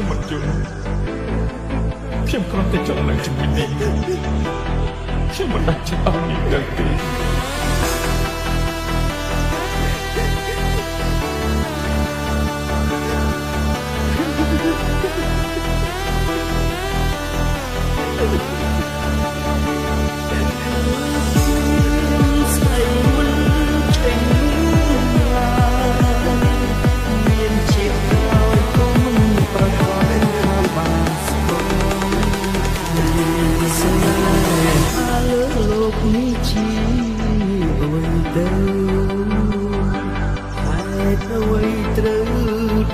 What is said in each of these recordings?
មិនយល់ខ្ញុំគ្រាន់តែចង់នៅជាមួយនាងខ្ញុំមិនដាច់ចិត្តអស់នាងទៅទេ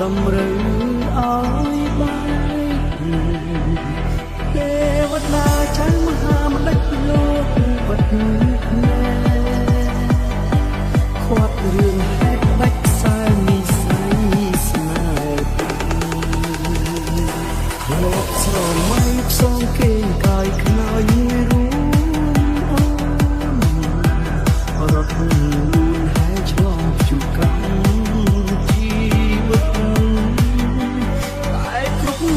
តម្រូវឲ្យបាយទេវតាចាំមហាម្ដេចលោកបាត់គ្នាខាត់រឿងហេតុបាច់ខ្សែនិស័យស្នេហ៍លោកស្រមៃផ្សងគេកាយខ្នើយរួមរត់លូនហើយឆ្លងជូកាំ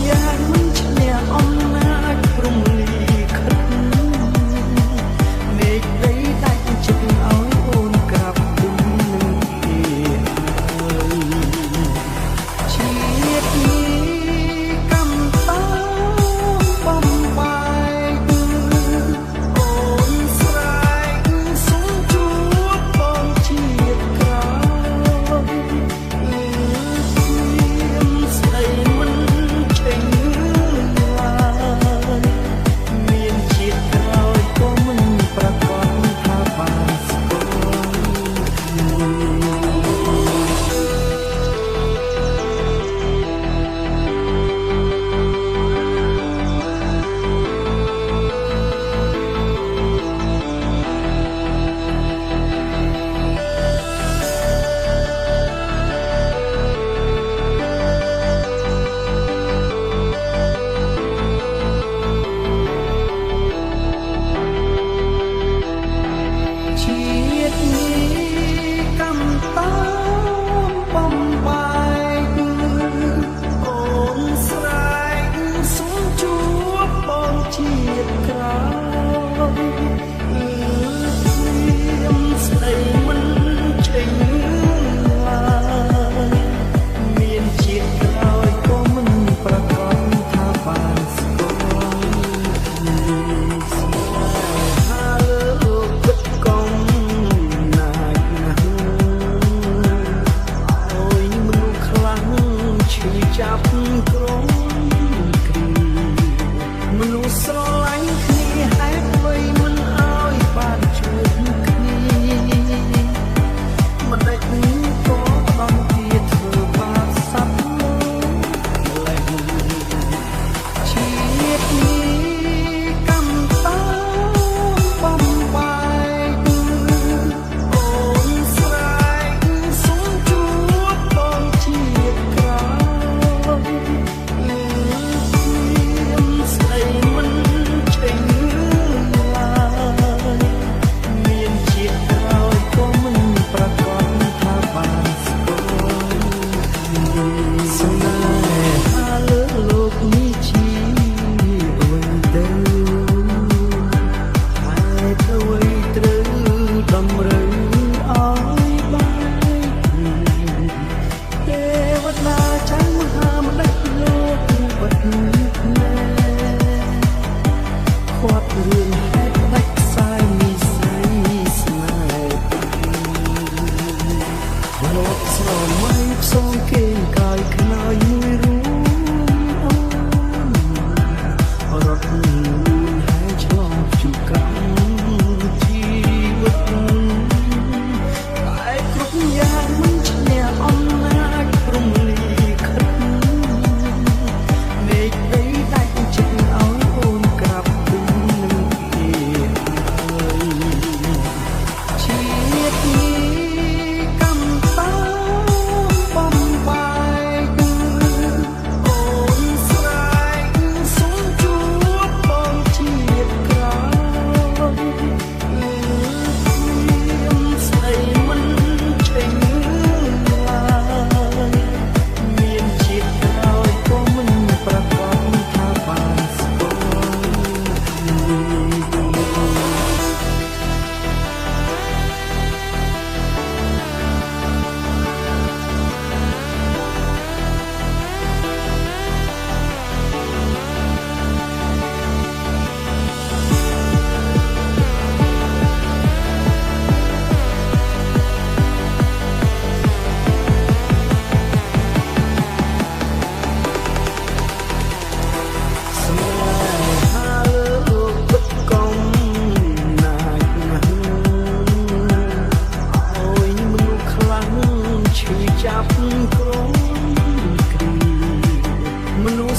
យ៉ាងមិនឈ្នះអំណាចព្រំលីខិតមេឃដីដាច់ចិត្តឲ្យអូនក្រាបគុំនឹងគេហើយជាតិនេះកំតោបំបាយអូនស្រែកសូមជួបបង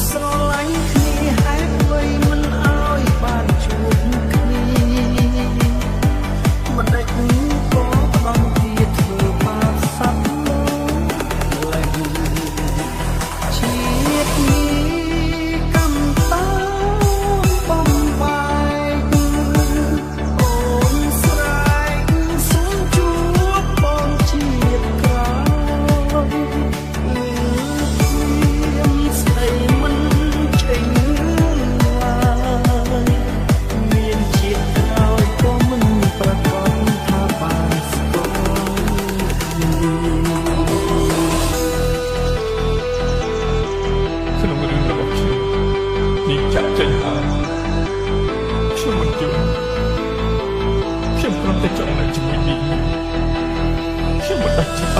ស្រឡាញ់គ្នាហេតុអ្វីមិនឲ្យបានជួបគ្នាមិនដេចក៏ផ្ដំជាធ្វើបាបសត្វលេងជាតិនេះកម្មតាបំបាយអូនស្រែកសូមជួបបងជាតិក្រោយស្ដីមិនចេញឡើយមានជាតិក្រោយក៏មិនប្រកបថាបានស្គាល់ក្នុងរឿងរបស់ខ្ញុំនេះចាក់ចេញហើយខ្ញុំមិនយល់ខ្ញុំគ្រាន់តែចង់នៅជាមួយនាងខ្ញុំមិនដាច់ចិត្ត